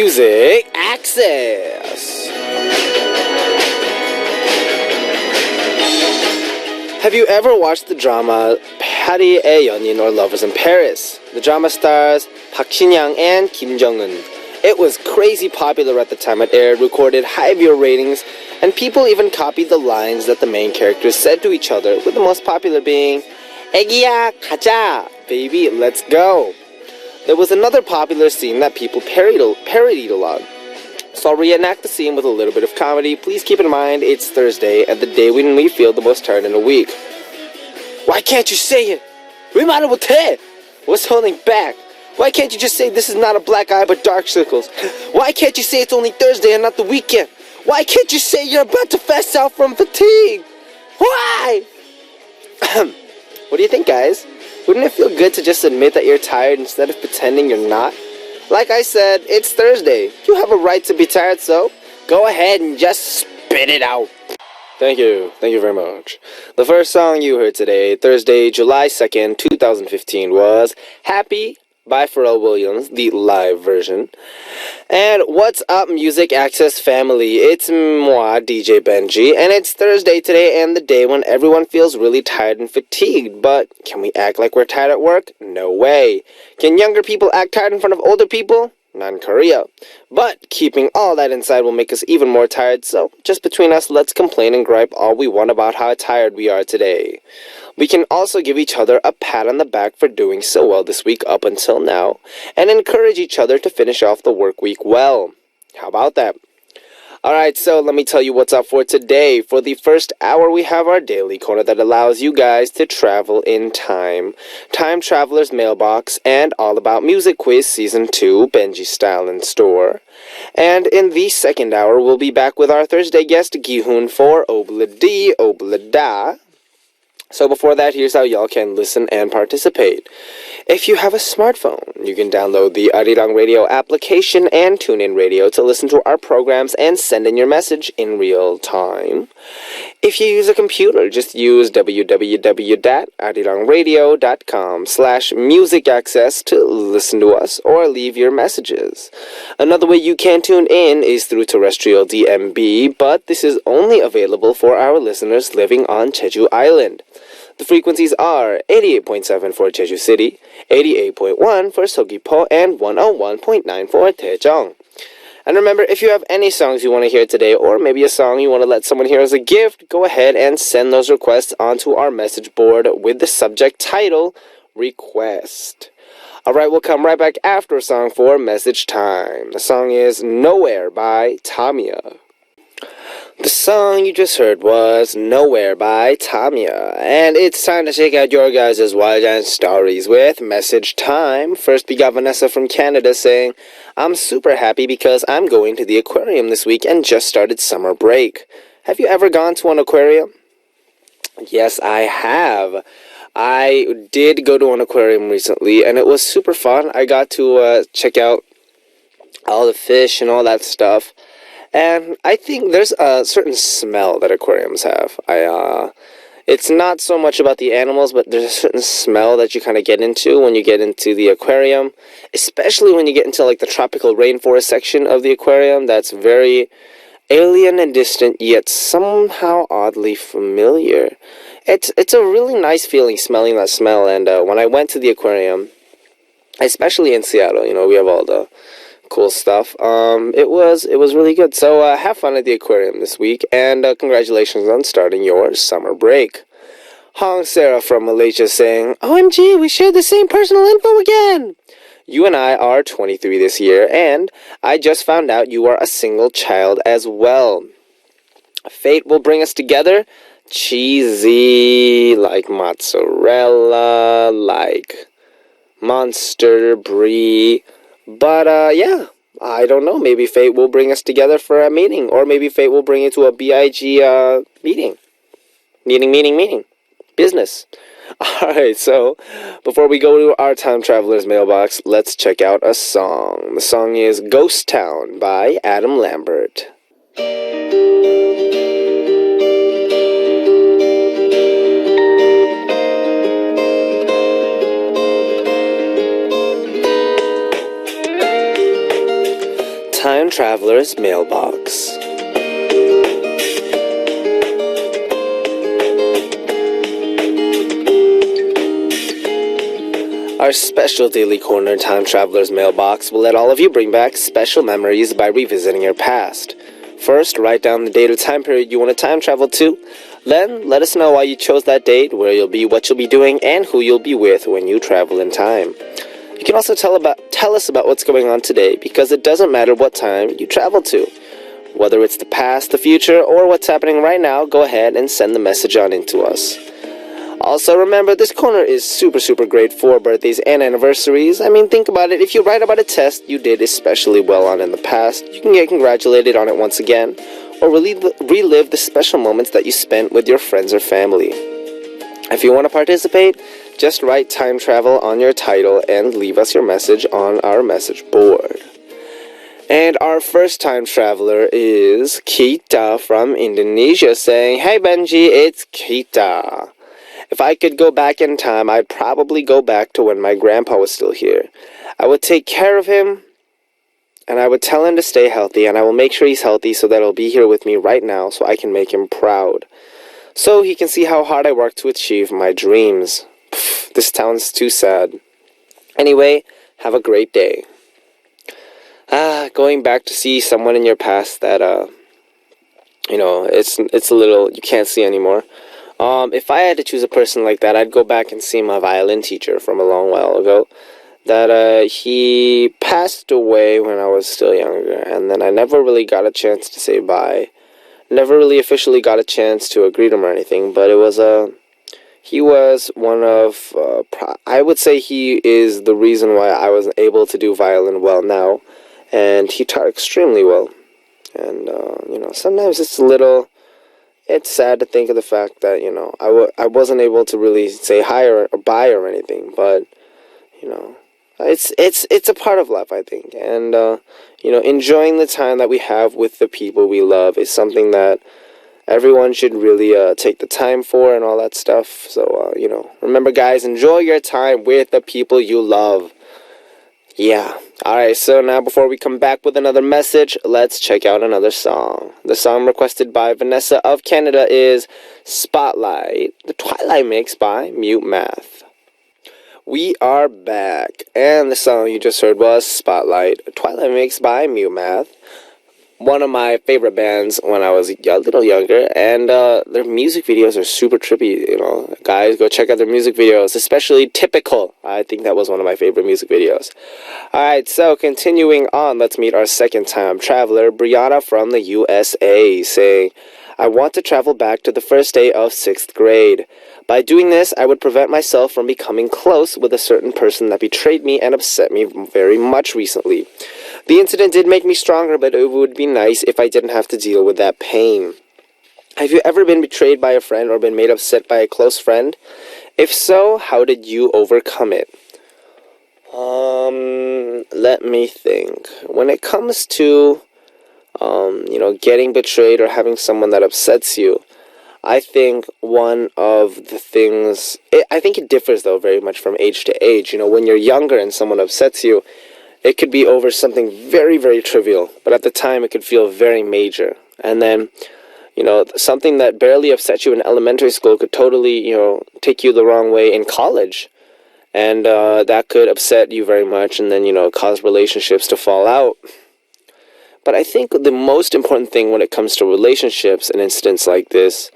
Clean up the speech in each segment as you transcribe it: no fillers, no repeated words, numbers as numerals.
Music Access. Have you ever watched the drama 파리의 연인 or Lovers in Paris? The drama stars Park Shin-young and Kim Jong-un. It was crazy popular at the time it aired, recorded high viewer ratings, and people even copied the lines that the main characters said to each other, with the most popular being, 애기야, 가자, baby, let's go. There was another popular scene that people parodied a lot. So I'll reenact the scene with a little bit of comedy. Please keep in mind it's Thursday and the day when we feel the most tired in a week. Why can't you say it? 왜 말을 못해? What's holding back? Why can't you just say this is not a black eye but dark circles? Why can't you say it's only Thursday and not the weekend? Why can't you say you're about to pass out from fatigue? Why? What do you think, guys? Wouldn't it feel good to just admit that you're tired instead of pretending you're not? Like I said, it's Thursday. You have a right to be tired, so go ahead and just spit it out. Thank you very much. The first song you heard today, Thursday, July 2nd, 2015, was Happy by Pharrell Williams, the live version. And what's up, Music Access family? It's moi, DJ Benji, and it's Thursday today and the day when everyone feels really tired and fatigued. But can we act like we're tired at work? No way. Can younger people act tired in front of older people? Not in Korea. But keeping all that inside will make us even more tired, so just between us, let's complain and gripe all we want about how tired we are today. We can also give each other a pat on the back for doing so well this week up until now, and encourage each other to finish off the work week well. How about that? Alright, so let me tell you what's up for today. For the first hour, we have our daily corner that allows you guys to travel in time. Time Traveler's Mailbox and All About Music Quiz Season 2, Benji Style in Store. And in the second hour, we'll be back with our Thursday guest, Gi-hoon for Obla-D, Obla-Da. So before that, here's how y'all can listen and participate. If you have a smartphone, you can download the Arirang Radio application and tune in radio to listen to our programs and send in your message in real time. If you use a computer, just use www.arirangradio.com/music access to listen to us or leave your messages. Another way you can tune in is through terrestrial DMB, but this is only available for our listeners living on Jeju Island. The frequencies are 88.7 for Jeju City, 88.1 for Seogwipo, and 101.9 for Daejeong. And remember, if you have any songs you want to hear today, or maybe a song you want to let someone hear as a gift, go ahead and send those requests onto our message board with the subject title, Request. Alright, we'll come right back after a song for Message Time. The song is Nowhere by Tamia. The song you just heard was Nowhere by Tamia, and it's time to check out your guys' wild dance stories with Message Time. First, we got Vanessa from Canada saying, I'm super happy because I'm going to the aquarium this week and just started summer break. Have you ever gone to an aquarium? Yes, I have. I did go to an aquarium recently, and it was super fun. I got to check out all the fish and all that stuff. And I think there's a certain smell that aquariums have. It's not so much about the animals, but there's a certain smell that you kind of get into when you get into the aquarium, especially when you get into like the tropical rainforest section of the aquarium. That's very alien and distant, yet somehow oddly familiar. It's a really nice feeling smelling that smell. And when I went to the aquarium, especially in Seattle, we have all the cool stuff. It was really good. So have fun at the aquarium this week, and congratulations on starting your summer break. Hong Sarah from Malaysia saying, OMG, we shared the same personal info again. You and I are 23 this year, and I just found out you are a single child as well. Fate will bring us together. Cheesy, like mozzarella, like Monster, Brie. But, yeah, I don't know. Maybe fate will bring us together for a meeting. Or maybe fate will bring you to a B-I-G, meeting. Meeting. Business. Alright, so, before we go to our Time Traveler's Mailbox, let's check out a song. The song is Ghost Town by Adam Lambert. Time Traveler's Mailbox. Our special daily corner, Time Traveler's Mailbox, will let all of you bring back special memories by revisiting your past. First, write down the date or time period you want to time travel to. Then, let us know why you chose that date, where you'll be, what you'll be doing, and who you'll be with when you travel in time. You can also tell us about what's going on today, because it doesn't matter what time you travel to. Whether it's the past, the future, or what's happening right now, go ahead and send the message on in to us. Also, remember, this corner is super great for birthdays and anniversaries. I mean, think about it. If you write about a test you did especially well on in the past, you can get congratulated on it once again, or relive the special moments that you spent with your friends or family. If you want to participate, just write time travel on your title and leave us your message on our message board. And our first time traveler is Kita from Indonesia saying, "Hey Benji, it's Kita. If I could go back in time, I'd probably go back to when my grandpa was still here. I would take care of him, and I would tell him to stay healthy, and I will make sure he's healthy so that he'll be here with me right now so I can make him proud. So he can see how hard I work to achieve my dreams." This sounds too sad. Anyway, have a great day. Going back to see someone in your past that, it's a little, you can't see anymore. If I had to choose a person like that, I'd go back and see my violin teacher from a long while ago. That he passed away when I was still younger, and then I never really got a chance to say bye. Never really officially got a chance to greet him or anything, but he was one of, I would say he is the reason why I was able to do violin well now, and he taught extremely well. And, sometimes it's sad to think of the fact that, I wasn't able to really say hi or bye or anything, but, it's a part of life, I think. And, enjoying the time that we have with the people we love is something that everyone should really take the time for and all that stuff. So, remember guys, enjoy your time with the people you love. Yeah. Alright, so now before we come back with another message, let's check out another song. The song requested by Vanessa of Canada is Spotlight, the Twilight Mix by Mute Math. We are back, and the song you just heard was Spotlight, a Twilight Mix by Mute Math. One of my favorite bands when I was a little younger, and their music videos are super trippy, Guys, go check out their music videos, especially Typical. I think that was one of my favorite music videos. Alright, so continuing on, let's meet our second time traveler, Brianna from the USA, saying, "I want to travel back to the first day of 6th grade. By doing this, I would prevent myself from becoming close with a certain person that betrayed me and upset me very much recently. The incident did make me stronger, but it would be nice if I didn't have to deal with that pain." Have you ever been betrayed by a friend or been made upset by a close friend? If so, how did you overcome it? Let me think. When it comes to, getting betrayed or having someone that upsets you, I think one of the things, I think it differs though very much from age to age. When you're younger and someone upsets you, it could be over something very, very trivial, but at the time it could feel very major. And then, something that barely upset you in elementary school could totally, take you the wrong way in college. And that could upset you very much and then, cause relationships to fall out. But I think the most important thing when it comes to relationships and incidents like this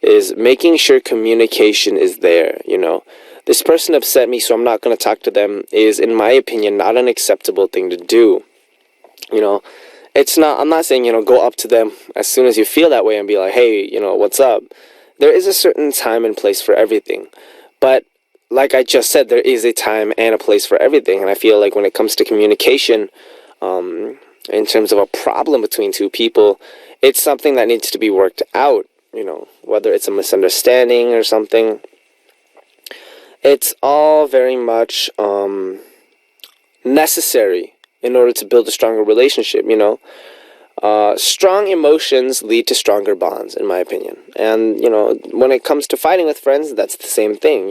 is making sure communication is there, This person upset me, so I'm not going to talk to them is, in my opinion, not an acceptable thing to do. It's not, I'm not saying, go up to them as soon as you feel that way and be like, "Hey, what's up?" There is a certain time and place for everything. But like I just said, there is a time and a place for everything. And I feel like when it comes to communication, in terms of a problem between two people, it's something that needs to be worked out, whether it's a misunderstanding or something. It's all very much necessary in order to build a stronger relationship, Strong emotions lead to stronger bonds, in my opinion. And, when it comes to fighting with friends, that's the same thing,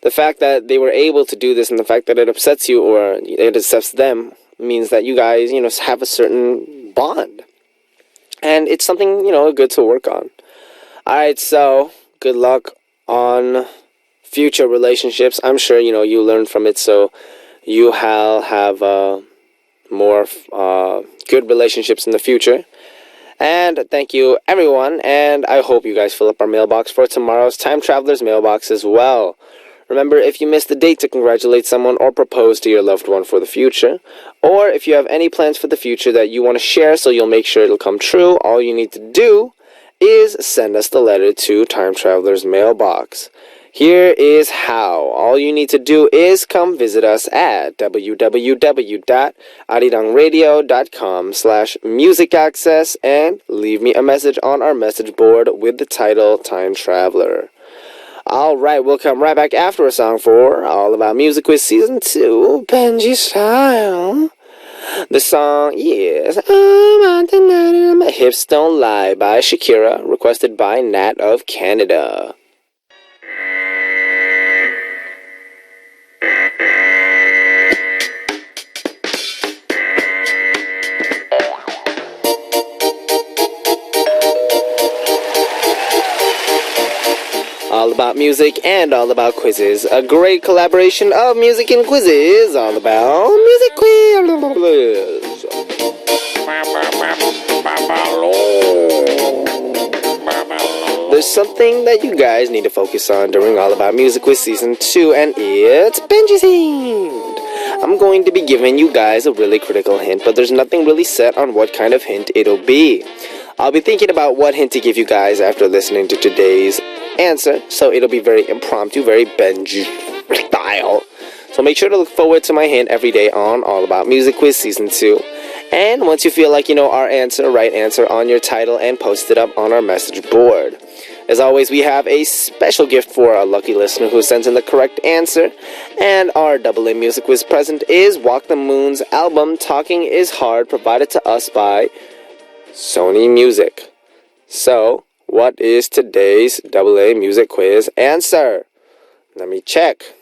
The fact that they were able to do this and the fact that it upsets you or it upsets them, means that you guys, have a certain bond. And it's something, good to work on. Alright, so good luck on future relationships. I'm sure, you learn from it, so you have more good relationships in the future. And thank you, everyone, and I hope you guys fill up our mailbox for tomorrow's Time Traveler's mailbox as well. Remember, if you missed the date to congratulate someone or propose to your loved one for the future, or if you have any plans for the future that you want to share so you'll make sure it'll come true, all you need to do is send us the letter to Time Traveler's mailbox. Here is how. All you need to do is come visit us at www.arirangradio.com/musicaccess and leave me a message on our message board with the title Time Traveler. Alright, we'll come right back after a song for All About Music Quiz Season 2, Benji Style. The song is Hips Don't Lie by Shakira, requested by Nat of Canada. All about music and all about quizzes. A great collaboration of music and quizzes. All about music quiz. There's something that you guys need to focus on during All About Music Quiz Season 2, and it's Benji's Hint. I'm going to be giving you guys a really critical hint, but there's nothing really set on what kind of hint it'll be. I'll be thinking about what hint to give you guys after listening to today's answer, so it'll be very impromptu, very Benji style. So make sure to look forward to my hint every day on All About Music Quiz Season 2. And once you feel like you know our answer, right answer on your title and post it up on our message board. As always, we have a special gift for our lucky listener who sends in the correct answer. And our AA Music Quiz present is Walk the Moon's album Talking is Hard, provided to us by Sony Music. So, what is today's AA Music Quiz answer? Let me check.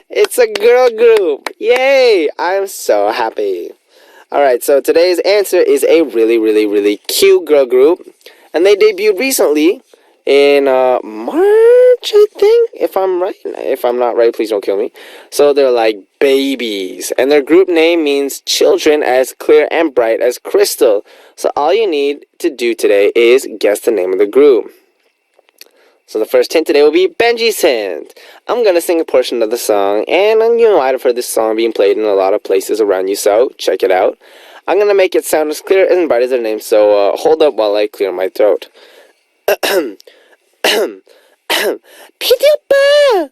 It's a girl group. Yay! I'm so happy. Alright, so today's answer is a really, really, really cute girl group. And they debuted recently in March, I think, if I'm right. If I'm not right, please don't kill me. So they're like babies. And their group name means children as clear and bright as crystal. So all you need to do today is guess the name of the group. So the first hint today will be Benji's hint. I'm going to sing a portion of the song, and I'd have heard this song being played in a lot of places around you, so check it out. I'm going to make it sound as clear and bright as their name, so hold up while I clear my throat. 피디 오빠,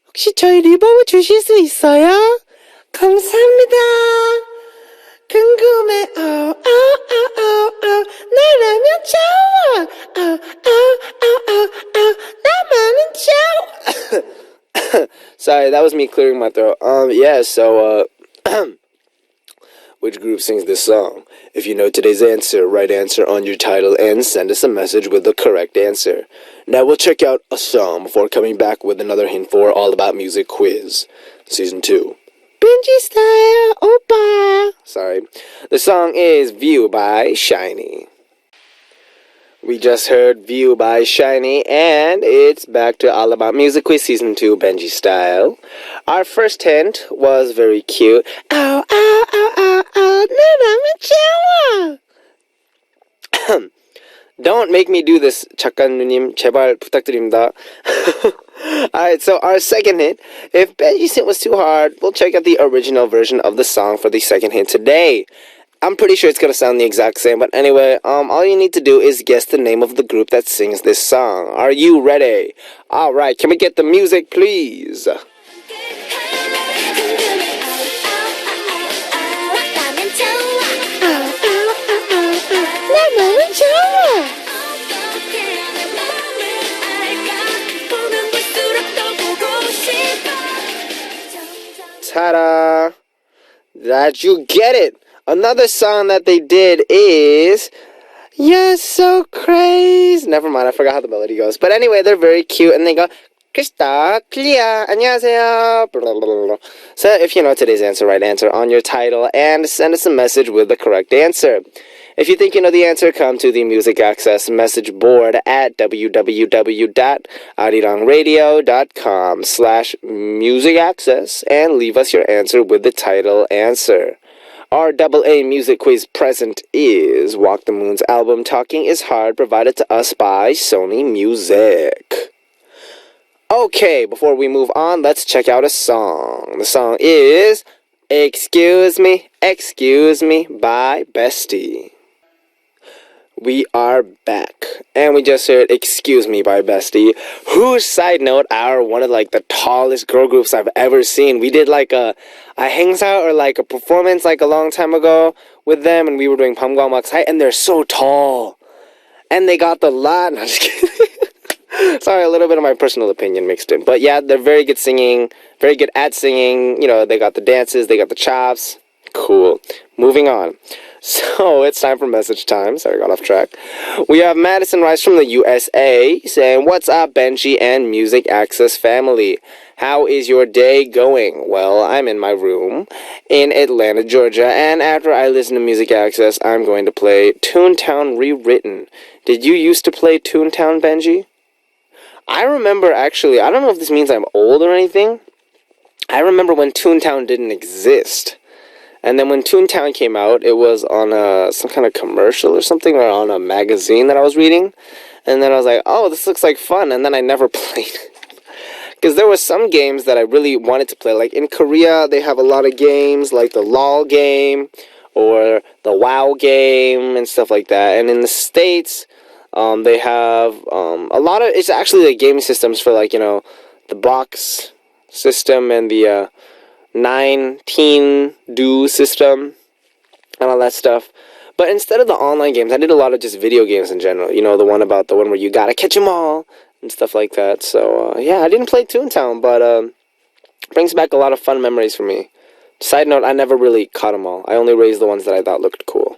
혹시 저희 리버브 주실 수 있어요? 감사합니다. 궁금해, 나라면 좋아, 나만은 좋아. Sorry, that was me clearing my throat. So which group sings this song? If you know today's answer, write answer on your title and send us a message with the correct answer. Now we'll check out a song before coming back with another hint for All About Music Quiz, Season 2. Benji Style, Opa! Sorry. The song is View by Shiny. We just heard View by Shiny, and it's back to All About Music Quiz Season 2, Benji Style. Our first hint was very cute. Ow, ow, ow, ow, ow, 나라면 좋아. Don't make me do this, 작가님. 제발 부탁드립니다. Alright, so our second hint. If Benji's hint was too hard, we'll check out the original version of the song for the second hint today. I'm pretty sure it's going to sound the exact same, but anyway, all you need to do is guess the name of the group that sings this song. Are you ready? Alright, can we get the music, please? Ta-da! That you get it! Another song that they did is You're So Crazy. Never mind, I forgot how the melody goes. But anyway, they're very cute and they go crystal clear. 안녕하세요. Blah, blah, blah, blah. So if you know today's answer, write answer on your title and send us a message with the correct answer. If you think you know the answer, come to the Music Access message board at www.arirangradio.com/musicaccess and leave us your answer with the title answer. Our AA music quiz present is Walk the Moon's album Talking is Hard, provided to us by Sony Music. Okay, before we move on, let's check out a song. The song is Excuse Me by Bestie. We are back, and we just heard Excuse Me by Bestie, whose, side note, are one of like the tallest girl groups I've ever seen. We did like a hangout or like a performance like a long time ago with them, and we were doing Pamgwangmak's height, and they're so tall, and they got the lot. No, I'm just kidding. Sorry, a little bit of my personal opinion mixed in, but yeah, they're very good singing, very good at singing. You know, they got the dances, they got the chops. Cool. Moving on. So it's time for message time. Sorry, I got off track. We have Madison Rice from the USA saying, "What's up, Benji and Music Access family? How is your day going?" Well, I'm in my room in Atlanta, Georgia, and after I listen to Music Access, I'm going to play Toontown Rewritten. Did you used to play Toontown, Benji? I remember, actually, I don't know if this means I'm old or anything. I remember when Toontown didn't exist. And then when Toontown came out, it was on some kind of commercial or something, or on a magazine that I was reading. And then I was like, oh, this looks like fun. And then I never played it. Because there were some games that I really wanted to play. Like in Korea, they have a lot of games, like the LOL game, or the WoW game, and stuff like that. And in the States, they have a lot of, it's actually like gaming systems for like, you know, the box system and the 19-do system and all that stuff. But instead of the online games, I did a lot of just video games in general. You know, the one where you gotta catch them all and stuff like that. So yeah, I didn't play Toontown, but brings back a lot of fun memories for me. Side note, I never really caught them all. I only raised the ones that I thought looked cool.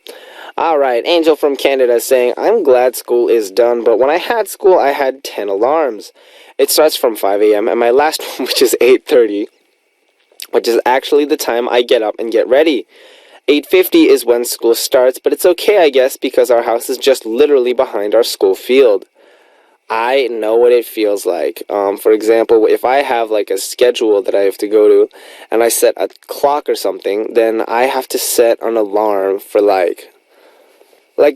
Alright, Angel from Canada saying, "I'm glad school is done, but when I had school, I had 10 alarms. It starts from 5 a.m. and my last one, which is 8:30, which is actually the time I get up and get ready. 8:50 is when school starts, but it's okay, I guess, because our house is just literally behind our school field." I know what it feels like. For example, if I have like a schedule that I have to go to, and I set a clock or something, then I have to set an alarm for like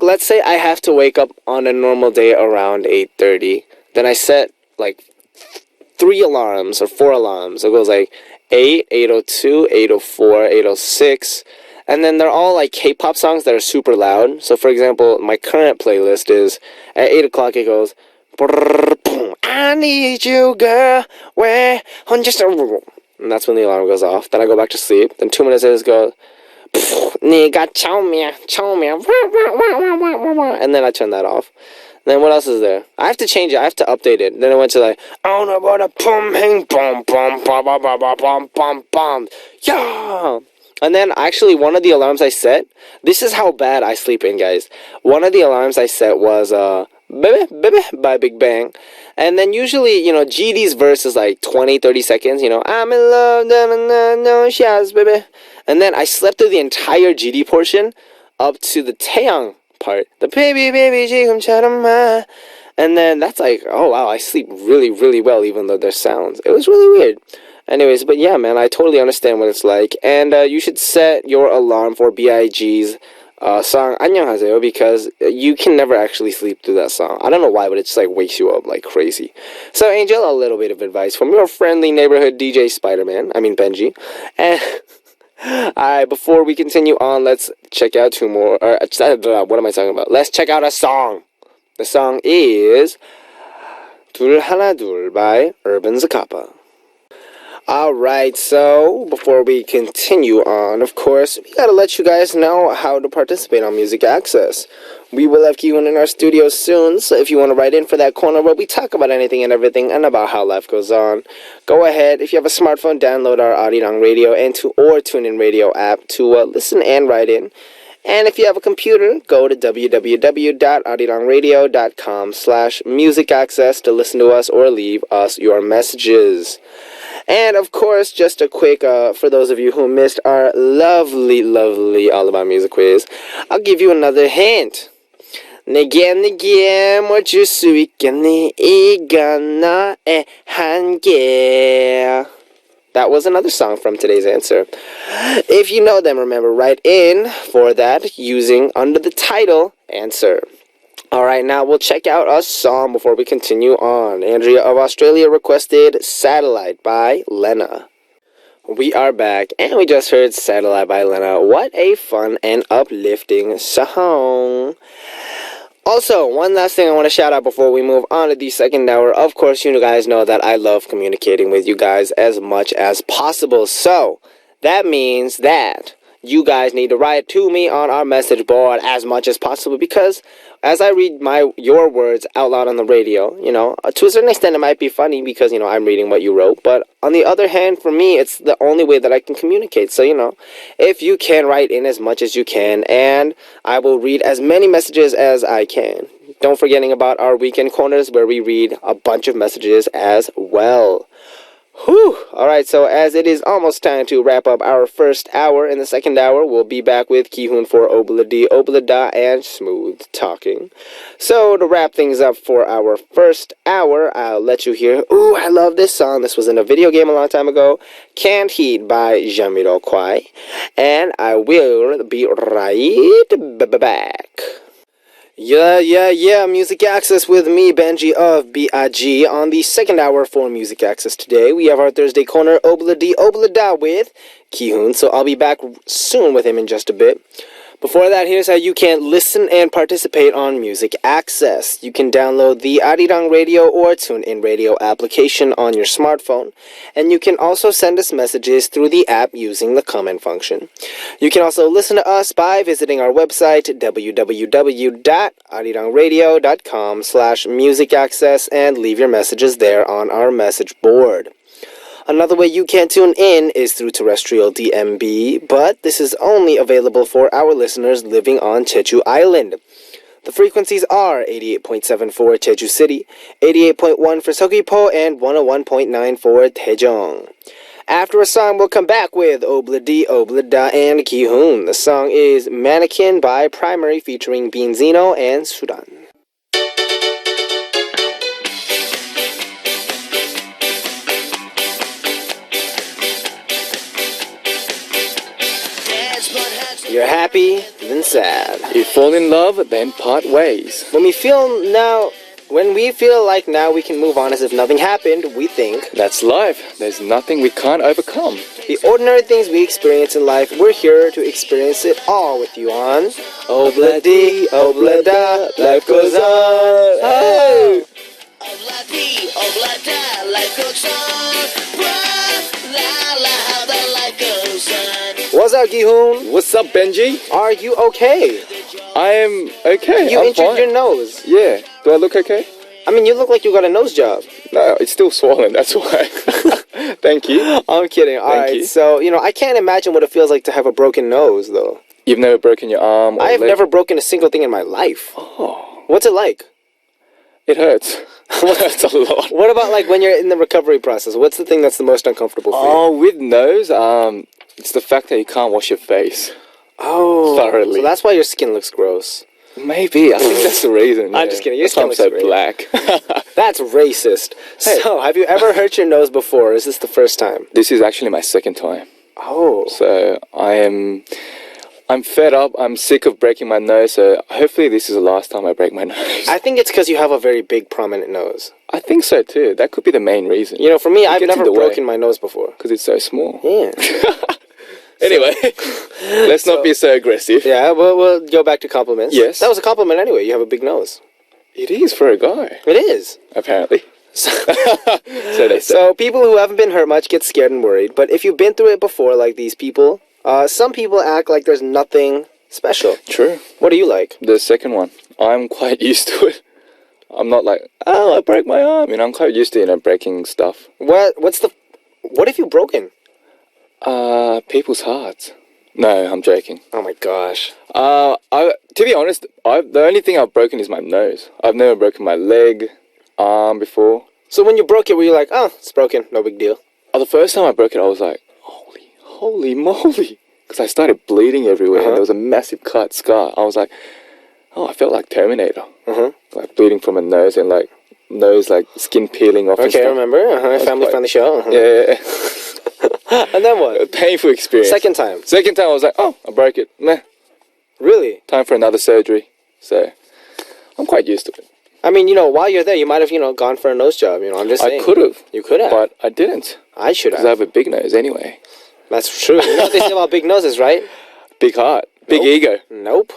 let's say I have to wake up on a normal day around 8:30. Then I set like 3 alarms or 4 alarms. It goes like 8, 8:02, 8:04, 8:06, and then they're all like K-pop songs that are super loud. So for example, my current playlist is at 8 o'clock it goes, "I need you, girl, where 혼자서," and that's when the alarm goes off. Then I go back to sleep. Then 2 minutes later it goes, "네가 처음이야, and then I turn that off. Then what else is there? I have to change it. I have to update it. Then I went to like, "Oh no, but a pum hang bum bum bum bum bum bum bum bum, yeah." And then actually one of the alarms I set. This is how bad I sleep in, guys. One of the alarms I set was "Baby Baby" by Big Bang, and then usually GD's verse is like 20-30 seconds. "I'm in love, no shots, baby," and then I slept through the entire GD portion up to the Taeyang part, the "baby baby 지금처럼만," and then that's like, oh wow, I sleep really really well even though there's sounds. It was really weird. Anyways, but yeah, man, I totally understand what it's like, and you should set your alarm for BIG's song 안녕하세요, because you can never actually sleep through that song. I don't know why, but it just like wakes you up like crazy. So Angel, a little bit of advice from your friendly neighborhood DJ Benji. And alright, before we continue on, let's check out two more. What am I talking about? Let's check out a song. The song is 둘 하나 둘 by Urban Zacapa. Alright, so before we continue on, of course, we gotta let you guys know how to participate on Music Access. We will have Kiwon in our studio soon, so if you want to write in for that corner where we talk about anything and everything and about how life goes on, go ahead. If you have a smartphone, download our Arirang Radio or TuneIn Radio app to listen and write in. And if you have a computer, go to www.arirangradio.com/music access to listen to us or leave us your messages. And of course, just a quick, for those of you who missed our lovely, lovely All About Music quiz, I'll give you another hint. 내게 멈출 수 있겠니 이가 나의 한계. That was another song from today's answer. If you know them, remember, write in for that using under the title answer. Alright, now we'll check out a song before we continue on. Andrea of Australia requested Satellite by Lena. We are back, and we just heard Satellite by Lena. What a fun and uplifting song. Also, one last thing I want to shout out before we move on to the second hour. Of course, you guys know that I love communicating with you guys as much as possible. So, that means that you guys need to write to me on our message board as much as possible, because as I read your words out loud on the radio, to a certain extent it might be funny because, I'm reading what you wrote, but on the other hand, for me, it's the only way that I can communicate. So, if you can write in as much as you can, and I will read as many messages as I can. Don't forgetting about our weekend corners where we read a bunch of messages as well. Whew! Alright, so as it is almost time to wrap up our first hour, in the second hour, we'll be back with Ki-hoon for Obladi, Oblada, and Smooth Talking. So, to wrap things up for our first hour, I'll let you hear, ooh, I love this song. This was in a video game a long time ago, Can't Heat by Jamiroquai, and I will be right back. Yeah, Music Access with me, Benji of BIG. On the second hour for Music Access today, we have our Thursday corner, Obladi Oblada with Ki-hoon, so I'll be back soon with him in just a bit. Before that, here's how you can listen and participate on Music Access. You can download the Arirang Radio or TuneIn Radio application on your smartphone, and you can also send us messages through the app using the comment function. You can also listen to us by visiting our website, www.arirangradio.com/music access, and leave your messages there on our message board. Another way you can tune in is through terrestrial DMB, but this is only available for our listeners living on Jeju Island. The frequencies are 88.7 for Jeju City, 88.1 for Seogwipo, and 101.9 for Daejeong. After a song, we'll come back with Obladi, Oblada, and Ki-hoon. The song is Mannequin by Primary featuring Beanzino and Sudan. You're happy, then sad. You fall in love, then part ways. When we feel like now we can move on as if nothing happened, we think that's life. There's nothing we can't overcome. The ordinary things we experience in life, we're here to experience it all with you on Obladi, Oblada, life goes on. Hey! Obladi, Oblada, life goes on. La la, how the life goes on. What's up, Ki-hoon? What's up, Benji? Are you okay? I am okay. You I'm injured fine. your nose. Yeah. Do I look okay? I mean, you look like you got a nose job. No, it's still swollen, that's why. Thank you. I'm kidding. Alright, so, I can't imagine what it feels like to have a broken nose, though. You've never broken your arm or I have leg? never broken a single thing in my life. Oh. What's it like? It hurts. That's a lot. What about, like, when you're in the recovery process? What's the thing that's the most uncomfortable for you? Oh, with nose, it's the fact that you can't wash your face. Oh. Thoroughly. So that's why your skin looks gross. Maybe. I think that's the reason. I'm just kidding. Your skin looks so great. black. That's racist. Hey. So, have you ever hurt your nose before? Or is this the first time? This is actually my second time. Oh. So I'm fed up. I'm sick of breaking my nose. So hopefully this is the last time I break my nose. I think it's because you have a very big, prominent nose. I think so too. That could be the main reason. For me, I've gets never in the way. broken my nose before. Because it's so small. Yeah. Anyway, let's not be so aggressive. Yeah, we'll go back to compliments. Yes. That was a compliment anyway. You have a big nose. It is for a guy. It is. Apparently. So they say. So people who haven't been hurt much get scared and worried. But if you've been through it before, like these people, some people act like there's nothing special. True. What are you like? The second one. I'm quite used to it. I'm not like, I broke my arm. I'm quite used to, breaking stuff. What have you broken? People's hearts. No, I'm joking. Oh my gosh. To be honest, the only thing I've broken is my nose. I've never broken my leg, arm before. So when you broke it, were you like, oh, it's broken, no big deal? The first time I broke it, I was like, holy moly. Because I started bleeding everywhere. And there was a massive scar. I was like, oh, I felt like Terminator. Like bleeding from my nose and like skin peeling off and Okay, stuff. I remember. Family friendly show. Yeah. And then what? A painful experience. Second time. Second time, I was like, oh, I broke it. Meh. Really? Time for another surgery. So, I'm quite used to it. I mean, while you're there, you might have, gone for a nose job. I'm just saying. I could have. You could have. But I didn't. I should have. Because I have a big nose anyway. That's true. You know what they say about big noses, right? Big heart. Big ego. Nope.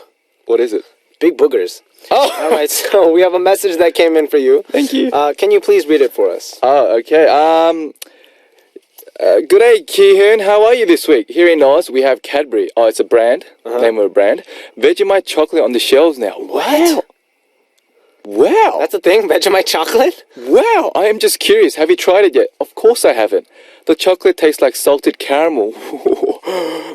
What is it? Big boogers. Oh! All right, so we have a message that came in for you. Thank you. Can you please read it for us? Oh, okay. Good day, Ki-hoon. How are you this week? Here in Oz, we have Cadbury. Oh, it's a brand. Name of a brand. Vegemite chocolate on the shelves now. What? Wow. That's a thing? Vegemite chocolate? Wow. I am just curious. Have you tried it yet? Of course I haven't. The chocolate tastes like salted caramel.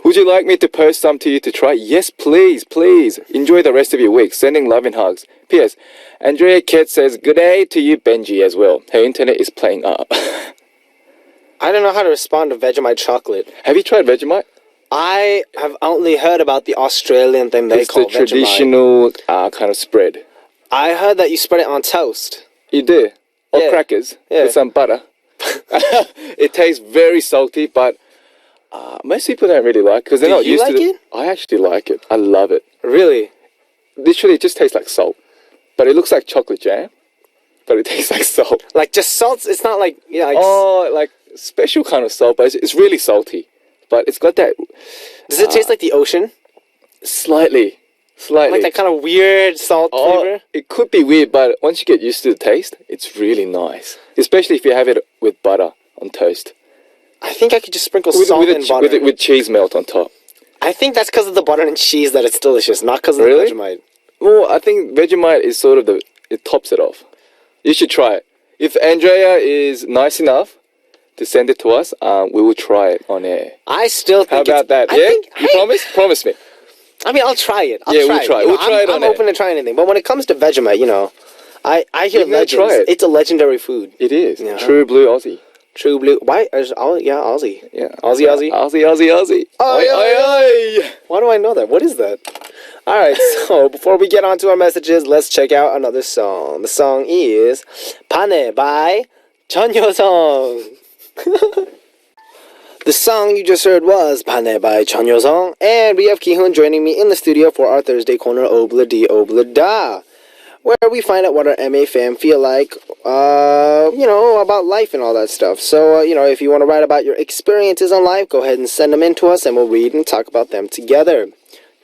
Would you like me to post some to you to try? Yes, please, please. Enjoy the rest of your week. Sending love and hugs. P.S. Andrea Kett says, good day to you, Benji, as well. Her internet is playing up. I don't know how to respond to Vegemite chocolate. Have you tried Vegemite? I have only heard about the Australian thing they call It's the Vegemite. traditional kind of spread. I heard that you spread it on toast. You do? Or Yeah. crackers Yeah. with some butter. It tastes very salty, but most people don't really like it because they're Do not you used like to it? I actually like it. I love it. Really? Literally, it just tastes like salt. But it looks like chocolate jam, but it tastes like salt. Like just salt? It's not like, Like special kind of salt, but it's really salty. But it's got that does it taste like the ocean? slightly. Like that kind of weird salt flavor? It could be weird, but once you get used to the taste, it's really nice. Especially if you have it with butter on toast. I think I could just sprinkle salt and butter. With cheese melt on top. I think that's because of the butter and cheese that it's delicious, not because of Really? the Vegemite. Well, I think Vegemite is sort of it tops it off. You should try it. If Andrea is nice enough to send it to us, we will try it on air. I still think How about that? You promise? Promise me. I mean, I'll try it. We'll try it. We'll try it on I'm air. open to trying anything. But when it comes to Vegemite, I hear You've never legends. tried it. It's a legendary food. It is. Yeah. True blue Aussie. True blue. Why? Aussie. Yeah. Aussie. Aussie. Oh, Oi, yeah, oi, oi. Why do I know that? What is that? All right, so before we get on to our messages, let's check out another song. The song is Pane by 전효성. The song you just heard was Pane by 전효성, and we have Ki-hoon joining me in the studio for our Thursday corner Obla Di Obla Da, where we find out what our MA fam feel like, about life and all that stuff. So, if you want to write about your experiences in life, go ahead and send them in to us, and we'll read and talk about them together.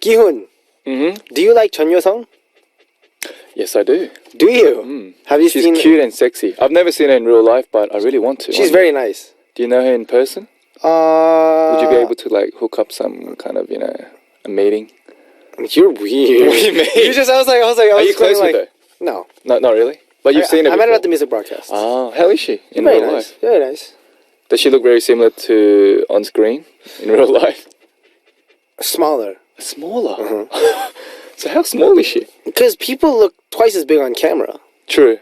Ki-hoon, do you like 전효성? Yes, I do. Do you? Have you She's seen? cute and sexy. I've never seen her in real life, but I really want to. She's very nice. Do you know her in person? Would you be able to hook up some kind of a meeting? You're weird. What do you mean? I was Are you close with her? No. Not really. But you've seen her. I met her before. at the music broadcast. Oh, how is she in very real nice. life? Very nice. Does she look very similar to on screen in real life? Smaller. Smaller. So how small is she? Because people look twice as big on camera. True.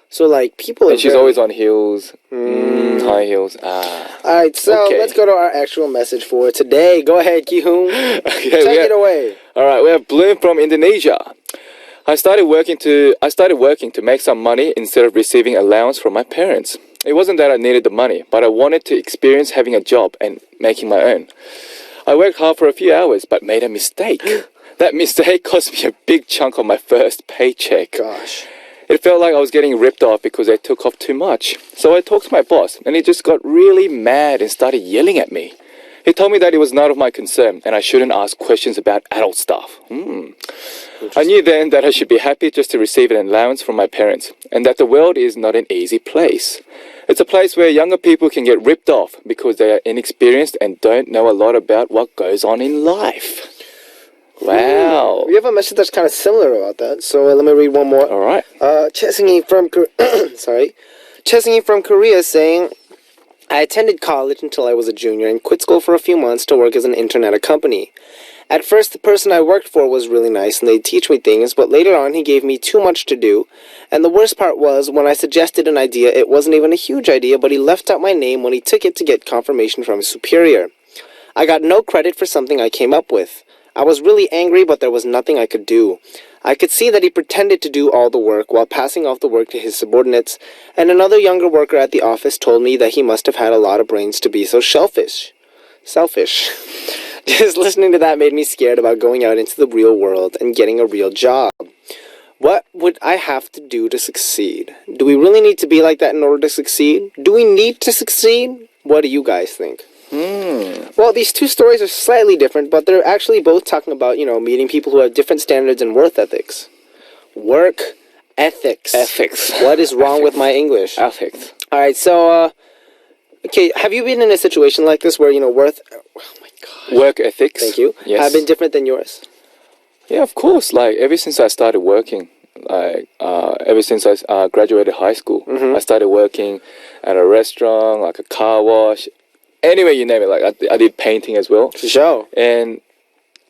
So people. And she's always on heels, high heels. All right, so Okay. let's go to our actual message for today. Go ahead, Ki-hoon. Okay, Take it away. All right, we have Bloom from Indonesia. I started working to make some money instead of receiving allowance from my parents. It wasn't that I needed the money, but I wanted to experience having a job and making my own. I worked hard for a few hours, but made a mistake. That mistake cost me a big chunk of my first paycheck. Gosh. It felt like I was getting ripped off because they took off too much. So I talked to my boss, and he just got really mad and started yelling at me. He told me that it was none of my concern, and I shouldn't ask questions about adult stuff. I knew then that I should be happy just to receive an allowance from my parents, and that the world is not an easy place. It's a place where younger people can get ripped off because they are inexperienced and don't know a lot about what goes on in life. Wow. We have a message that's kind of similar about that. So let me read one more. All right. Chesngi from Chesngi from Korea saying, I attended college until I was a junior and quit school for a few months to work as an intern at a company. At first, the person I worked for was really nice and they'd teach me things, but later on he gave me too much to do. And the worst part was, when I suggested an idea, it wasn't even a huge idea, but he left out my name when he took it to get confirmation from his superior. I got no credit for something I came up with. I was really angry, but there was nothing I could do. I could see that he pretended to do all the work while passing off the work to his subordinates, and another younger worker at the office told me that he must have had a lot of brains to be so selfish. Just listening to that made me scared about going out into the real world and getting a real job. What would I have to do to succeed? Do we really need to be like that in order to succeed? Do we need to succeed? What do you guys think? Well, these two stories are slightly different, but they're actually both talking about, meeting people who have different standards and work ethics. Work ethics. Ethics. What is wrong with my English? Ethics. All right, so, okay, have you been in a situation like this where, oh my God. Work ethics. Thank you. Yes. Have been different than yours? Yeah, of course. Like, ever since I started working, ever since I graduated high school, I started working at a restaurant, like a car wash, anyway, you name it. Like, I did painting as well. For sure. And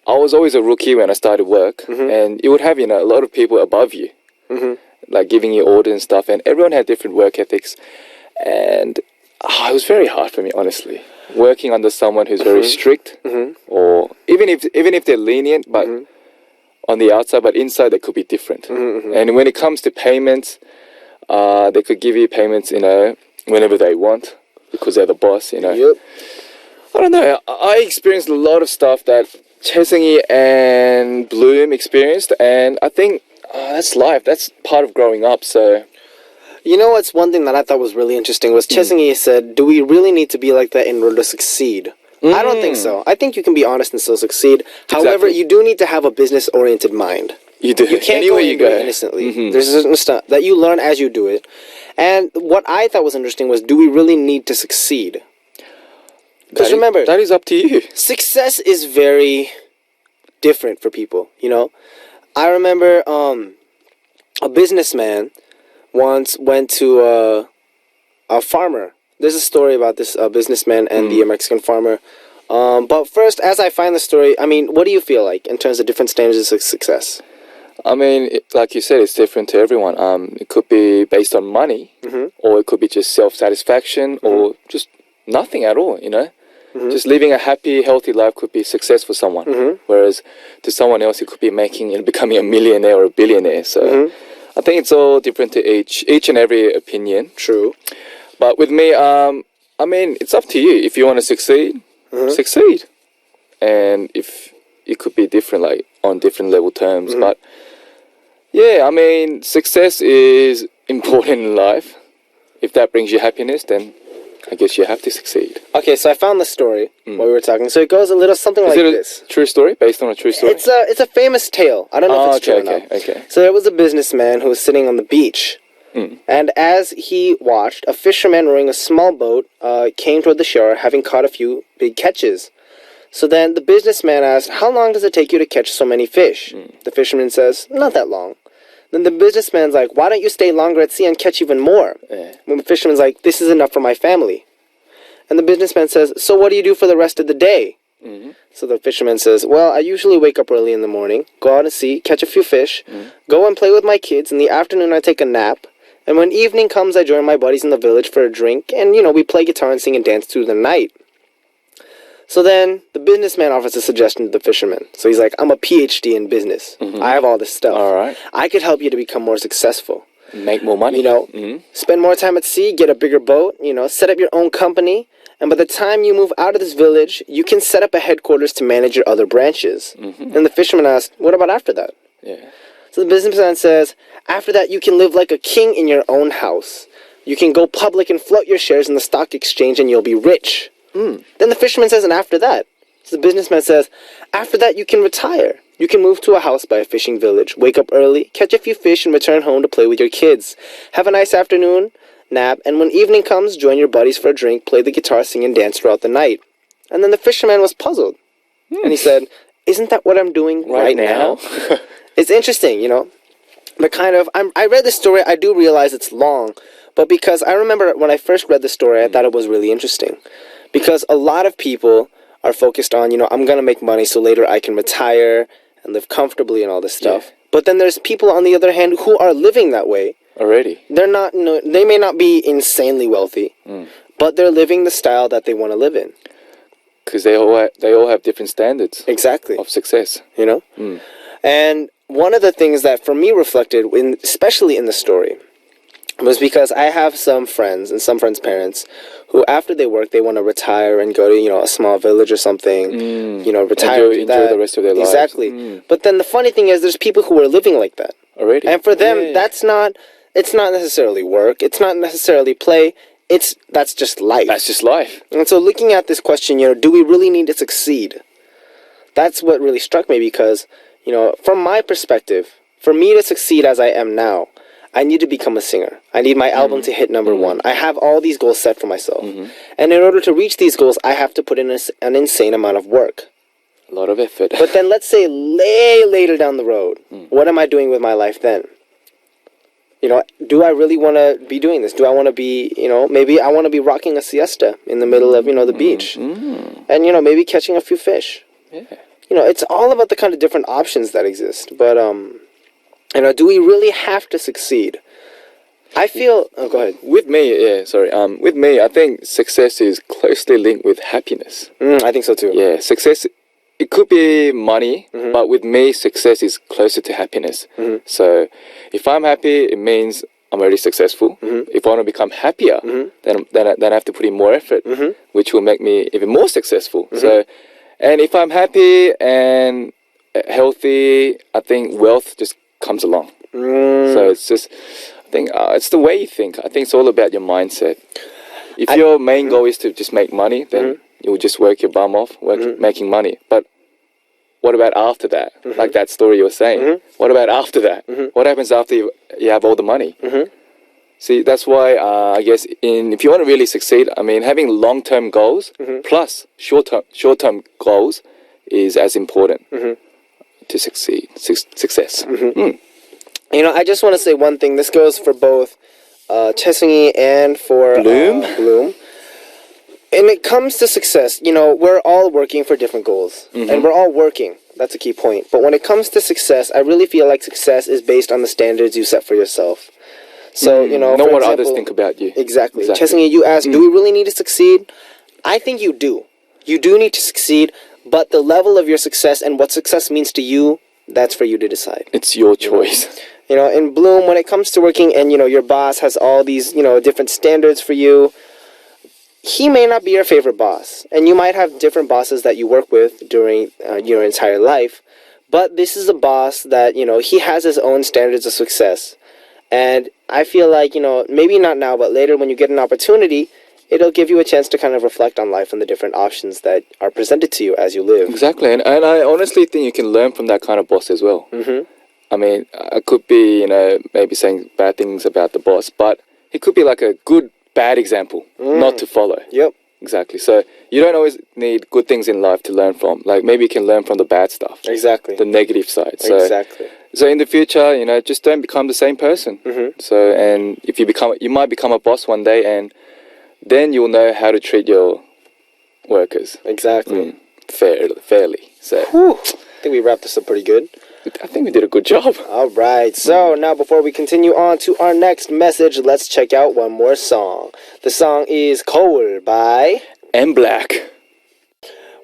I was always a rookie when I started work, and you would have, a lot of people above you, like giving you orders and stuff, and everyone had different work ethics, and it was very hard for me, honestly, working under someone who's very strict, or even if they're lenient, but on the outside, but inside they could be different. And when it comes to payments, they could give you payments, whenever they want, because they're the boss, Yep. I don't know. I experienced a lot of stuff that Chesngi and Bloom experienced, and I think that's life. That's part of growing up. So, What's one thing that I thought was really interesting was Chesngi said, do we really need to be like that in order to succeed? I don't think so. I think you can be honest and still succeed. Exactly. However, you do need to have a business-oriented mind. you do. You can't Anywhere go you go innocently. There's certain stuff that you learn as you do it. And what I thought was interesting was, do we really need to succeed? Because remember, that is up to you. success is very different for people, I remember a businessman once went to a farmer. There's a story about this businessman and the Mexican farmer. But first, as I find the story, what do you feel like in terms of different standards of success? Like you said, it's different to everyone. It could be based on money, or it could be just self-satisfaction, or just nothing at all, Just living a happy, healthy life could be success for someone. Whereas to someone else, it could be becoming a millionaire or a billionaire. So I think it's all different to each and every opinion. True. But with me, it's up to you. If you want to succeed, succeed. And if it could be different, like on different level terms. But yeah, success is important in life. If that brings you happiness, then I guess you have to succeed. Okay, so I found the story while we were talking. So it goes a little something like this. True story? Based on a true story? It's a famous tale. I don't know if it's true or not. Okay. So there was a businessman who was sitting on the beach. And as he watched, a fisherman rowing a small boat came toward the shore, having caught a few big catches. So then the businessman asked, how long does it take you to catch so many fish? The fisherman says, not that long. Then the businessman's like, why don't you stay longer at sea and catch even more? When the fisherman's like, this is enough for my family. And the businessman says, so what do you do for the rest of the day? So the fisherman says, well, I usually wake up early in the morning, go out to sea, catch a few fish, go and play with my kids. In the afternoon, I take a nap. And when evening comes, I join my buddies in the village for a drink. And, we play guitar and sing and dance through the night. So then the businessman offers a suggestion to the fisherman. So he's like, I'm a PhD in business. I have all this stuff. All right. I could help you to become more successful. Make more money. Spend more time at sea, get a bigger boat, set up your own company. And by the time you move out of this village, you can set up a headquarters to manage your other branches. And the fisherman asked, what about after that? Yeah. So the businessman says, after that, you can live like a king in your own house. You can go public and float your shares in the stock exchange and you'll be rich. Then the fisherman says, and after that? So the businessman says, after that, you can retire. You can move to a house by a fishing village, wake up early, catch a few fish, and return home to play with your kids. Have a nice afternoon nap, and when evening comes, join your buddies for a drink, play the guitar, sing, and dance throughout the night. And then the fisherman was puzzled. And he said, isn't that what I'm doing right now? It's interesting, But kind of, I read this story, I do realize it's long, but because I remember when I first read the story, I thought it was really interesting. Because a lot of people are focused on, I'm going to make money so later I can retire and live comfortably and all this stuff. Yeah. But then there's people, on the other hand, who are living that way. Already. They're not, they may not be insanely wealthy, but they're living the style that they want to live in. Because they all have different standards. Exactly. Of success. And one of the things that for me reflected, especially in the story, was because I have some friends and some friends' parents who, after they work, they want to retire and go to, a small village or something, retire. Enjoy the rest of their lives. Exactly. But then the funny thing is there's people who are living like that. Already. And for them, it's not necessarily work. It's not necessarily play. That's just life. That's just life. And so looking at this question, do we really need to succeed? That's what really struck me because, from my perspective, for me to succeed as I am now, I need to become a singer. I need my album to hit number one. I have all these goals set for myself. And in order to reach these goals, I have to put in an insane amount of work. A lot of effort. But then let's say later down the road, what am I doing with my life then? Do I really want to be doing this? Do I want to be, maybe I want to be rocking a siesta in the middle of, the beach. And, maybe catching a few fish. Yeah. It's all about the kind of different options that exist. But, do we really have to succeed? I feel... Oh, go ahead. With me, I think success is closely linked with happiness. I think so too. Yeah, success, it could be money, but with me, success is closer to happiness. So if I'm happy, it means I'm already successful. If I want to become happier, then I have to put in more effort, which will make me even more successful. So, and if I'm happy and healthy, I think wealth just comes along. So it's just, I think it's the way you think. I think it's all about your mindset. If your main goal is to just make money, then you'll just work your bum off making money. But what about after that? Like that story you were saying. What about after that? What happens after you have all the money? See, that's why I guess if you want to really succeed, I mean, having long-term goals plus short-term goals is as important to succeed. Success. I just want to say one thing. This goes for both Chesung and for Bloom. And it comes to success, we're all working for different goals. And we're all working. That's a key point. But when it comes to success, I really feel like success is based on the standards you set for yourself. So, not what others think about you. Exactly. Chesung, you asked, do we really need to succeed? I think you do. You do need to succeed, but the level of your success and what success means to you, that's for you to decide. It's your choice. In Bloom, when it comes to working and, your boss has all these, different standards for you, he may not be your favorite boss. And you might have different bosses that you work with during your entire life. But this is a boss that, he has his own standards of success. And I feel like, maybe not now, but later when you get an opportunity, it'll give you a chance to kind of reflect on life and the different options that are presented to you as you live. Exactly. And I honestly think you can learn from that kind of boss as well. I mean, I could be, maybe saying bad things about the boss, but he could be like a good, bad example, not to follow. Yep. Exactly. So you don't always need good things in life to learn from. Like maybe you can learn from the bad stuff. Exactly. The negative side. So, exactly. So in the future, just don't become the same person. So, and if you might become a boss one day, and then you'll know how to treat your workers. Exactly. Fairly. So. Whew. I think we wrapped this up pretty good. I think we did a good job. All right. So now before we continue on to our next message, let's check out one more song. The song is Koul by M Black.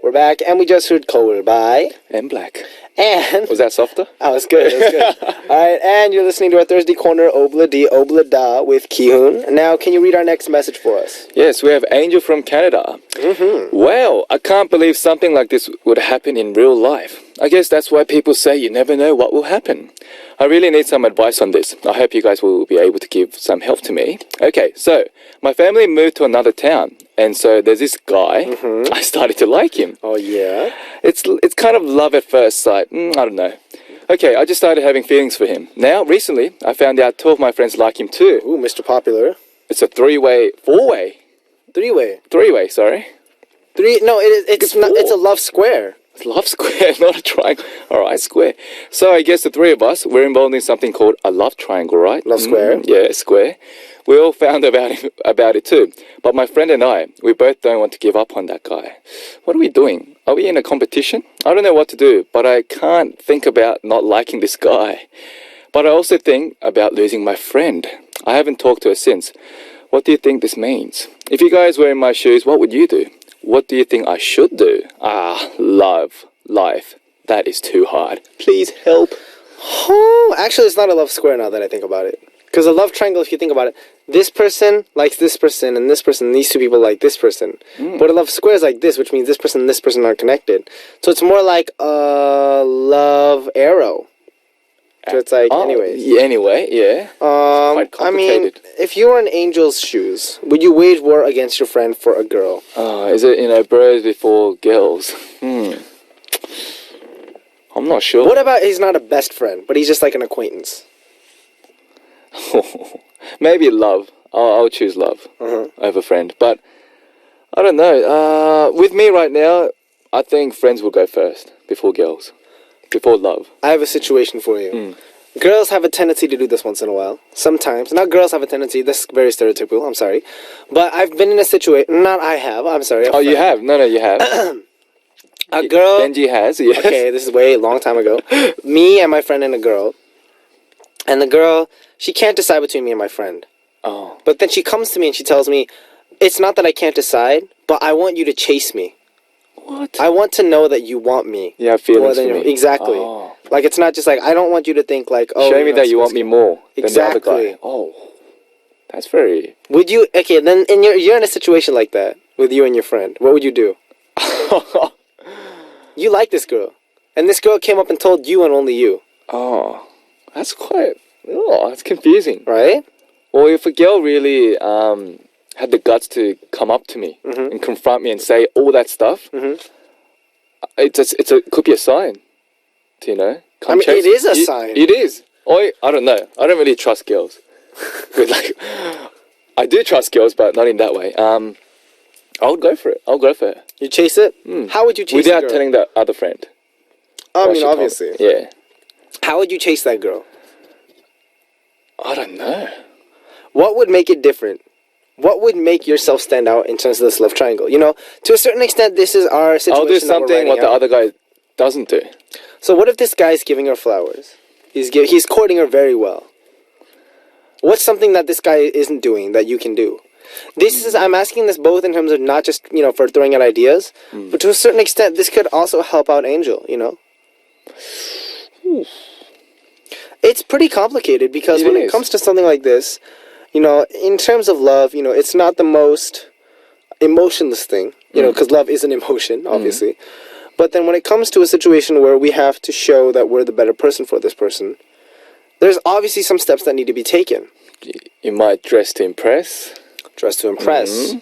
We're back and we just heard Koul by M Black. And was that softer? Oh, it's good. It's good. All right, and you're listening to our Thursday Corner Obla D Obla Da with Kihoon. Now, can you read our next message for us? Yes, we have Angel from Canada. Well, I can't believe something like this would happen in real life. I guess that's why people say you never know what will happen. I really need some advice on this. I hope you guys will be able to give some help to me. Okay, so my family moved to another town, and so there's this guy. I started to like him. Oh, yeah? It's kind of love at first sight. I don't know. Okay, I just started having feelings for him. Now, recently, I found out 2 of my friends like him too. Ooh, Mr. Popular. It's a 3-way, 4-way. 3-way. 3-way, sorry. No, it's not. It's a love square. It's love square, not a triangle. All right, square. So I guess the 3 of us, we're involved in something called a love triangle, right? Love square. Yeah, square. We all found about it too. But my friend and I, we both don't want to give up on that guy. What are we doing? Are we in a competition? I don't know what to do, but I can't think about not liking this guy. But I also think about losing my friend. I haven't talked to her since. What do you think this means? If you guys were in my shoes, what would you do? What do you think I should do? Love, life. That is too hard. Please help. Oh, actually, it's not a love square now that I think about it. Because a love triangle, if you think about it, this person likes this person, and this person, these two people like this person. But a love square is like this, which means this person and this person are connected. So it's more like a love arrow. So it's like, anyways. Anyway, yeah. Quite I mean, complicated. if you were in Angel's shoes, would you wage war against your friend for a girl? Is it, bros before girls? I'm not sure. What about he's not a best friend, but he's just like an acquaintance? Maybe love. I'll choose love over friend. But I don't know. With me right now, I think friends will go first before girls. Before love. I have a situation for you. Girls have a tendency to do this once in a while. Sometimes. Not girls have a tendency. This is very stereotypical. I'm sorry. But I've been in a situation. Not I have. I'm sorry. Oh, you have? No, you have. A girl. Benji has, yes. Okay, this is way a long time ago. Me and my friend and a girl. And the girl, she can't decide between me and my friend. Oh. But then she comes to me and she tells me, it's not that I can't decide, but I want you to chase me. What? I want to know that you want me. You have feelings for me. Exactly. Oh. Like, it's not just like, I don't want you to think like, oh... Show me that you want me more than the other Exactly. guy. Oh. That's very... Would you... Okay, then you're in a situation like that with you and your friend. What would you do? You like this girl. And this girl came up and told you and only you. Oh. That's quite... Oh, that's confusing. Right? Or if a girl really had the guts to come up to me and confront me and say all that stuff, it could be a sign. To, come chase it is a me. sign. It is. I don't know. I don't really trust girls. I do trust girls, but not in that way. I would go for it. I'll go for it. You chase it? How would you chase Without the girl? telling the other friend. I mean, obviously. Yeah. How would you chase that girl? I don't know. What would make it different? What would make yourself stand out in terms of this love triangle? To a certain extent, this is our situation. I'll do something what the other guy doesn't do. So what if this guy's giving her flowers? He's courting her very well. What's something that this guy isn't doing that you can do? I'm asking this both in terms of not just, for throwing out ideas, but to a certain extent, this could also help out Angel, It's pretty complicated because when it comes to something like this, in terms of love, it's not the most emotionless thing, because love is an emotion, obviously. But then when it comes to a situation where we have to show that we're the better person for this person, there's obviously some steps that need to be taken. You might dress to impress. Dress to impress.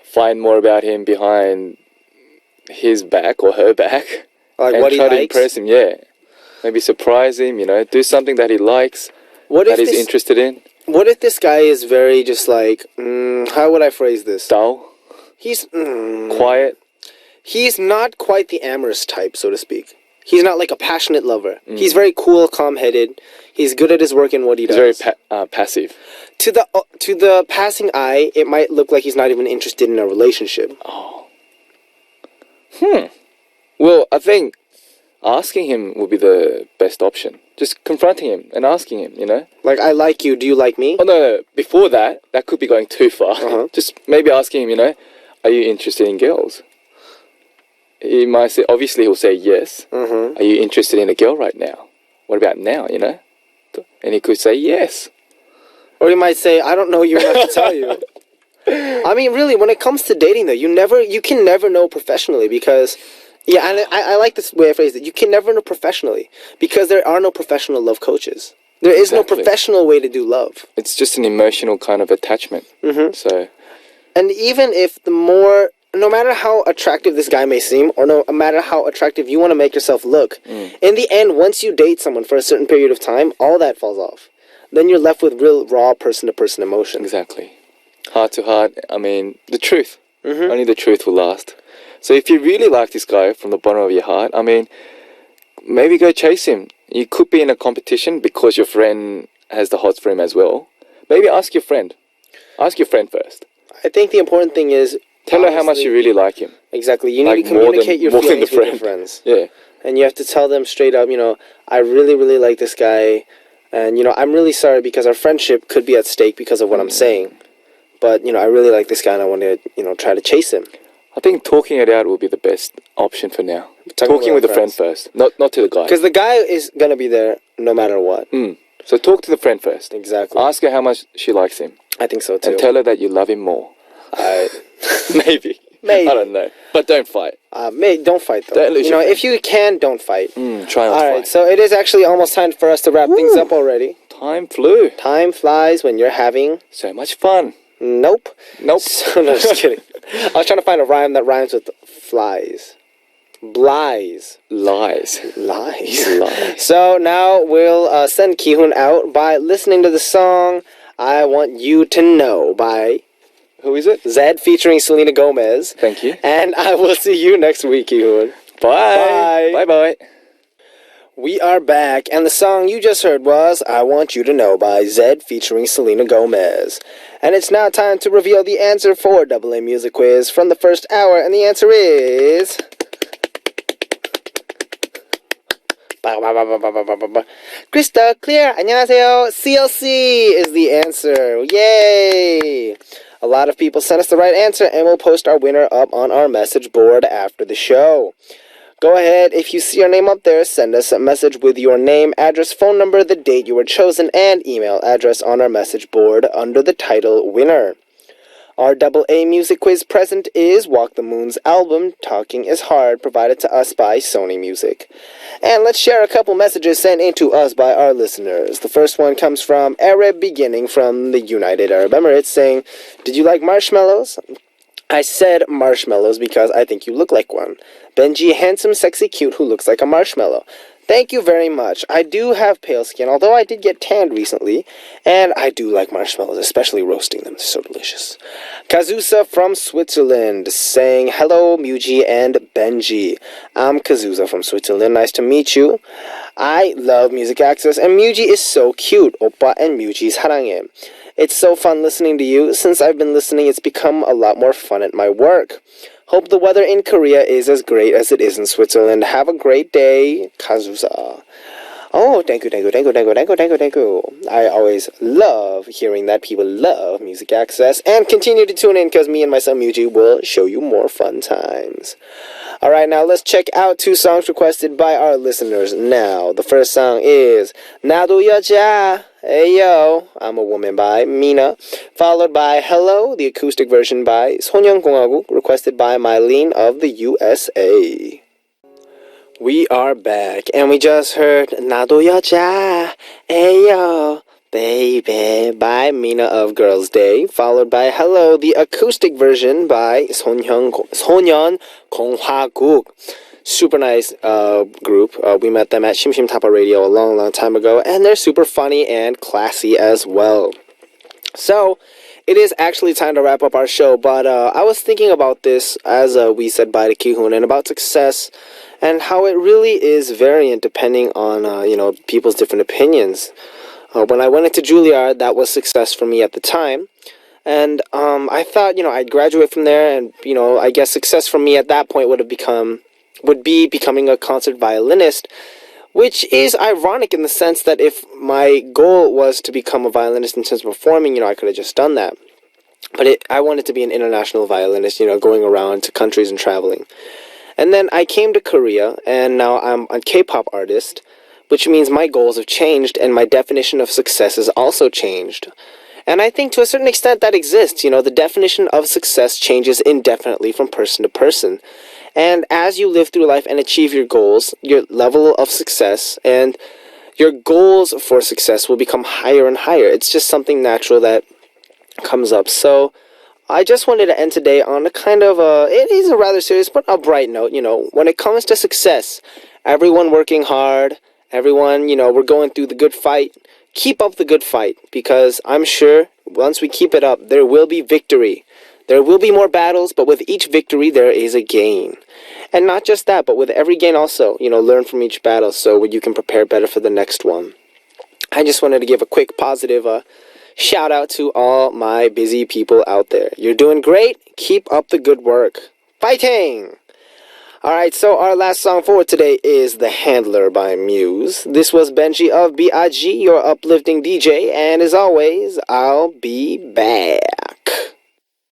Find more about him behind his back or her back. Like and what he try to likes. impress him, yeah. Maybe surprise him, do something that he likes, that he's interested in. What if this guy is very just like, how would I phrase this? Dull. He's... quiet. He's not quite the amorous type, so to speak. He's not like a passionate lover. He's very cool, calm-headed. He's good at his work and what he does. He's very passive. To the passing eye, it might look like he's not even interested in a relationship. Oh. Well, I think asking him would be the best option. Just confronting him and asking him, Like, I like you, do you like me? Oh, no. Before that could be going too far. Just maybe asking him, are you interested in girls? He might say, obviously he'll say yes. Are you interested in a girl right now? What about now, And he could say yes. Or he might say, I don't know you enough to tell you. I mean, really, when it comes to dating, though, you can never know professionally because... Yeah, and I like this way I phrased it. You can never know professionally because there are no professional love coaches. There is no professional way to do love. It's just an emotional kind of attachment. So... And even if no matter how attractive this guy may seem, or no matter how attractive you want to make yourself look, in the end, once you date someone for a certain period of time, all that falls off. Then you're left with real, raw, person-to-person emotion. Exactly. Heart to heart, I mean, the truth. Only the truth will last. So if you really like this guy from the bottom of your heart, I mean, maybe go chase him. You could be in a competition because your friend has the hots for him as well. Maybe ask your friend. Ask your friend first. I think the important thing is Tell her how much you really like him. Exactly. You need Like to communicate your more than feelings the with your friend. friends. Yeah. And you have to tell them straight up, I really, really like this guy. And, I'm really sorry because our friendship could be at stake because of what I'm saying. But, I really like this guy and I want to, try to chase him. I think talking it out will be the best option for now. Talking with a friend first, not to the guy. Because the guy is going to be there no matter what. So talk to the friend first. Exactly. Ask her how much she likes him. I think so too. And tell her that you love him more. Maybe. Maybe. I don't know. But don't fight. Don't fight though. Don't lose your if you can, don't fight. Try not to All right, fight. so it is actually almost time for us to wrap things up already. Time flew. Time flies when you're having... So much fun. Nope. So, no, just kidding. I was trying to find a rhyme that rhymes with flies. Blies. Lies. Lies. So now we'll send Ki-hoon out by listening to the song I Want You to Know by... Who is it? Zed featuring Selena Gomez. Thank you. And I will see you next week, Ki-hoon. Bye. Bye-bye. We are back, and the song you just heard was I Want You to Know by Zed featuring Selena Gomez. And it's now time to reveal the answer for AA Music Quiz from the first hour, and the answer is... Crystal clear. 안녕하세요. CLC is the answer. Yay! A lot of people sent us the right answer, and we'll post our winner up on our message board after the show. Go ahead, if you see your name up there, send us a message with your name, address, phone number, the date you were chosen, and email address on our message board under the title Winner. Our AA Music Quiz present is Walk the Moon's album, Talking is Hard, provided to us by Sony Music. And let's share a couple messages sent in to us by our listeners. The first one comes from Arab Beginning from the United Arab Emirates saying, "Did you like marshmallows? I said marshmallows because I think you look like one. Benji, handsome, sexy, cute, who looks like a marshmallow." Thank you very much. I do have pale skin, although I did get tanned recently, and I do like marshmallows, especially roasting them. They're so delicious. Kazusa from Switzerland saying, "Hello, Muji and Benji. I'm Kazusa from Switzerland. Nice to meet you. I love Music Access, and Muji is so cute. Oppa and Muji 사랑해. It's so fun listening to you. Since I've been listening, it's become a lot more fun at my work. Hope the weather in Korea is as great as it is in Switzerland. Have a great day, Kazusa." Oh, thank you. I always love hearing that people love Music Access. And continue to tune in because me and my son Muji will show you more fun times. Alright, now let's check out 2 songs requested by our listeners now. The first song is 나도 여자, Ayo, I'm a Woman by Mina, followed by Hello, the acoustic version by 소년공화국, requested by Mylene of the USA. We are back, and we just heard 나도 여자, Ayo, Baby by Mina of Girls' Day, followed by Hello, the acoustic version by 소년공화국. Super nice group. We met them at Shim Tapa Radio a long time ago, and they're super funny and classy as well. So, it is actually time to wrap up our show, but I was thinking about this as we said bye to Ki-hoon, and about success, and how it really is variant depending on, people's different opinions. When I went into Juilliard, that was success for me at the time. And I thought, I'd graduate from there, and, I guess success for me at that point would be becoming a concert violinist, which is ironic in the sense that if my goal was to become a violinist in terms of performing, I could have just done that. But I wanted to be an international violinist, going around to countries and traveling. And then I came to Korea, and now I'm a K-pop artist, which means my goals have changed, and my definition of success has also changed. And I think to a certain extent that exists. The definition of success changes indefinitely from person to person. And as you live through life and achieve your goals, your level of success and your goals for success will become higher and higher. It's just something natural that comes up. So I just wanted to end today on a kind of it is a rather serious but a bright note. When it comes to success, everyone working hard, everyone, we're going through the good fight. Keep up the good fight, because I'm sure once we keep it up, there will be victory. There will be more battles, but with each victory, there is a gain. And not just that, but with every gain also, learn from each battle so you can prepare better for the next one. I just wanted to give a quick positive Shout out to all my busy people out there. You're doing great. Keep up the good work. Fighting! Alright, so our last song for today is The Handler by Muse. This was Benji of BIG, your uplifting DJ, and as always, I'll be back.